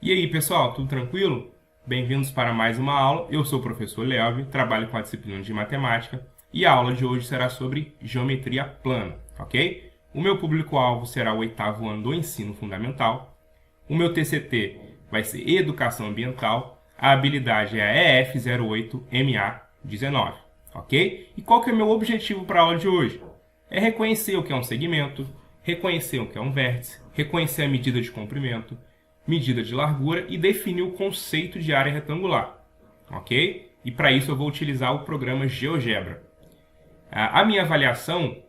E aí, pessoal, tudo tranquilo? Bem-vindos para mais uma aula. Eu sou o professor Leovi, trabalho com a disciplina de matemática e a aula de hoje será sobre geometria plana, ok? O meu público-alvo será o 8º ano do ensino fundamental. O meu TCT vai ser Educação Ambiental. A habilidade é a EF08MA19, ok? E qual que é o meu objetivo para a aula de hoje? É reconhecer o que é um segmento, reconhecer o que é um vértice, reconhecer a medida de comprimento, medida de largura e definir o conceito de área retangular, ok? E para isso eu vou utilizar o programa GeoGebra. A minha avaliação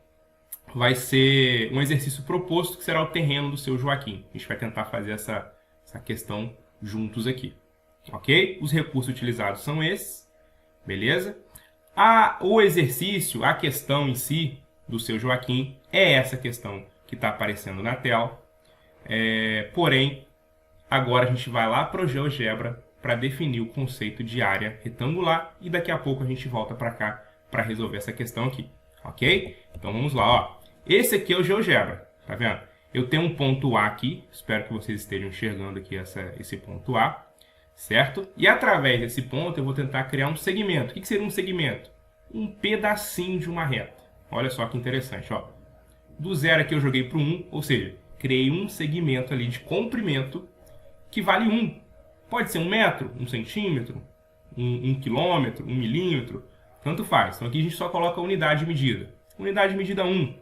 vai ser um exercício proposto que será o terreno do seu Joaquim. A gente vai tentar fazer essa questão juntos aqui, ok? Os recursos utilizados são esses, beleza? O exercício, a questão em si do seu Joaquim é essa questão que está aparecendo na tela, porém, agora a gente vai lá para o GeoGebra para definir o conceito de área retangular e daqui a pouco a gente volta para cá para resolver essa questão aqui, ok? Então vamos lá, ó. Esse aqui é o GeoGebra, tá vendo? Eu tenho um ponto A aqui, espero que vocês estejam enxergando aqui esse ponto A, certo? E através desse ponto eu vou tentar criar um segmento. O que seria um segmento? Um pedacinho de uma reta. Olha só que interessante, ó. Do 0 aqui eu joguei para o 1, ou seja, criei um segmento ali de comprimento que vale 1. Pode ser 1 metro, 1 centímetro, 1 quilômetro, 1 milímetro, tanto faz. Então aqui a gente só coloca a unidade de medida. Unidade de medida 1,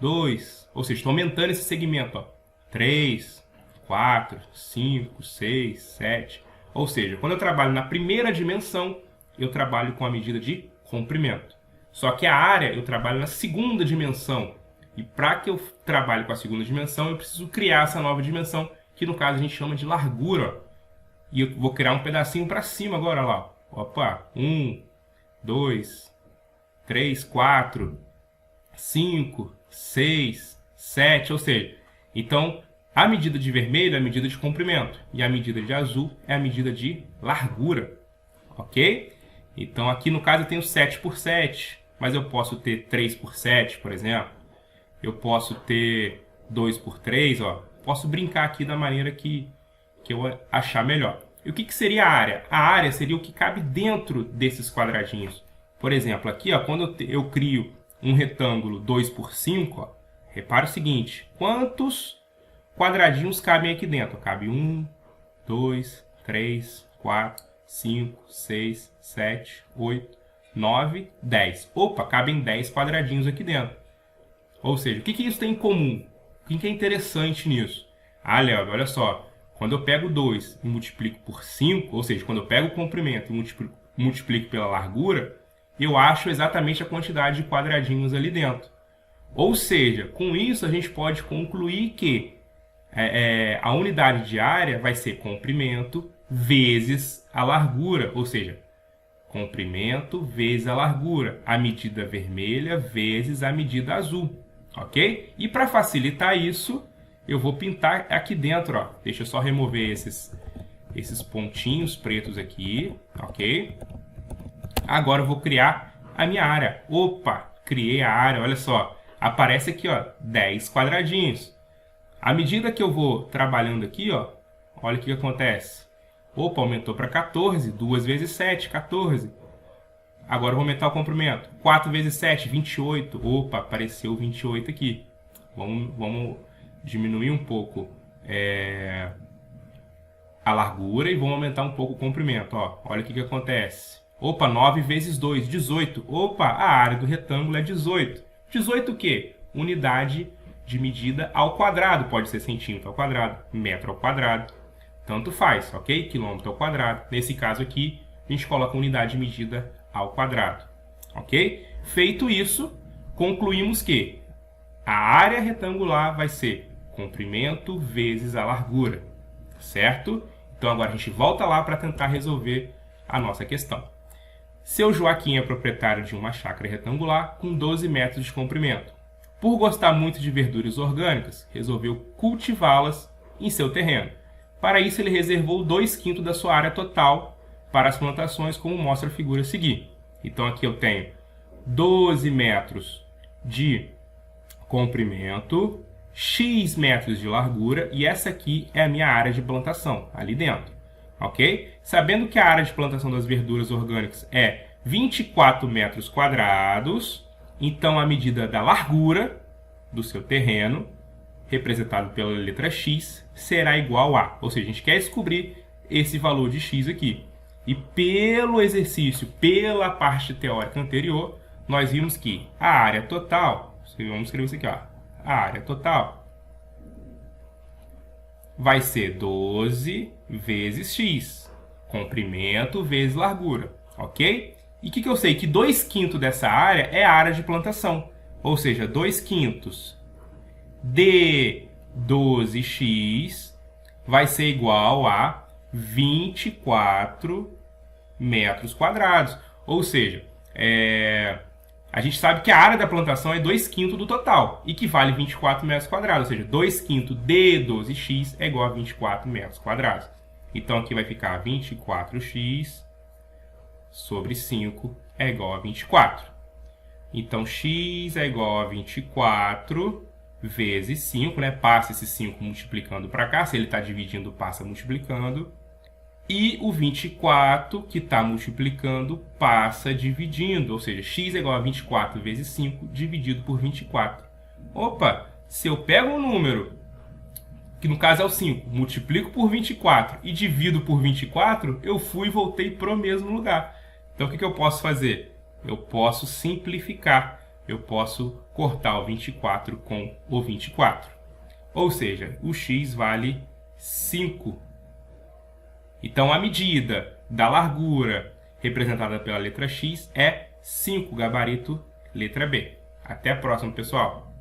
2, ou seja, estou aumentando esse segmento, ó. 3, 4, 5, 6, 7. Ou seja, quando eu trabalho na primeira dimensão, eu trabalho com a medida de comprimento. Só que a área eu trabalho na segunda dimensão. E para que eu trabalhe com a segunda dimensão, eu preciso criar essa nova dimensão, que no caso a gente chama de largura. E eu vou criar um pedacinho para cima agora lá. Opa, 1, 2, 3, 4, 5, 6, 7, ou seja, então a medida de vermelho é a medida de comprimento e a medida de azul é a medida de largura, ok? Então aqui no caso eu tenho 7 por 7, mas eu posso ter 3 por 7, por exemplo. Eu posso ter 2 por 3, ó. Posso brincar aqui da maneira que eu achar melhor. E o que seria a área? A área seria o que cabe dentro desses quadradinhos. Por exemplo, aqui, ó, quando eu crio um retângulo 2 por 5, ó, repara o seguinte, quantos quadradinhos cabem aqui dentro? Cabe 1, 2, 3, 4, 5, 6, 7, 8, 9, 10. Opa, cabem 10 quadradinhos aqui dentro. Ou seja, o que isso tem em comum? O que é interessante nisso? Ah, Léo, olha só. Quando eu pego 2 e multiplico por 5, ou seja, quando eu pego o comprimento e multiplico pela largura, eu acho exatamente a quantidade de quadradinhos ali dentro. Ou seja, com isso a gente pode concluir que a unidade de área vai ser comprimento vezes a largura, ou seja, comprimento vezes a largura, a medida vermelha vezes a medida azul, ok? E para facilitar isso, eu vou pintar aqui dentro, ó. Deixa eu só remover esses pontinhos pretos aqui, ok? Agora eu vou criar a minha área. Opa, criei a área, olha só. Aparece aqui, ó, 10 quadradinhos. À medida que eu vou trabalhando aqui, ó, olha o que acontece. Opa, aumentou para 14, 2 vezes 7, 14. Agora eu vou aumentar o comprimento. 4 vezes 7, 28. Opa, apareceu 28 aqui. Vamos diminuir um pouco a largura e vamos aumentar um pouco o comprimento. Ó, olha o que acontece. Opa, 9 vezes 2, 18. Opa, a área do retângulo é 18. 18 o quê? Unidade de medida ao quadrado. Pode ser centímetro ao quadrado, metro ao quadrado. Tanto faz, ok? Quilômetro ao quadrado. Nesse caso aqui, a gente coloca unidade de medida ao quadrado. Ok? Feito isso, concluímos que a área retangular vai ser comprimento vezes a largura. Certo? Então agora a gente volta lá para tentar resolver a nossa questão. Seu Joaquim é proprietário de uma chácara retangular com 12 metros de comprimento. Por gostar muito de verduras orgânicas, resolveu cultivá-las em seu terreno. Para isso, ele reservou 2/5 da sua área total para as plantações, como mostra a figura a seguir. Então aqui eu tenho 12 metros de comprimento, X metros de largura e essa aqui é a minha área de plantação, ali dentro, ok? Sabendo que a área de plantação das verduras orgânicas é 24 metros quadrados, então a medida da largura do seu terreno, representado pela letra X, será igual a, ou seja, a gente quer descobrir esse valor de X aqui. E pelo exercício, pela parte teórica anterior, nós vimos que a área total, vamos escrever isso aqui, ó, a área total vai ser 12 vezes X, comprimento vezes largura, ok? E o que eu sei? Que 2/5 dessa área é a área de plantação, ou seja, 2/5 de 12x vai ser igual a 24 metros quadrados. Ou seja, a gente sabe que a área da plantação é 2/5 do total, e que vale 24 metros quadrados. Ou seja, 2/5 de 12x é igual a 24 metros quadrados. Então aqui vai ficar 24x sobre 5 é igual a 24. Então x é igual a 24 vezes 5, né? Passa esse 5 multiplicando para cá. Se ele está dividindo, passa multiplicando. E o 24 que está multiplicando passa dividindo. Ou seja, x é igual a 24 vezes 5 dividido por 24. Opa! Se eu pego um número, que no caso é o 5, multiplico por 24 e divido por 24, eu fui e voltei para o mesmo lugar. Então o que eu posso fazer? Eu posso simplificar. Eu posso cortar o 24 com o 24. Ou seja, o x vale 5. Então a medida da largura representada pela letra X é 5, gabarito letra B. Até a próxima, pessoal!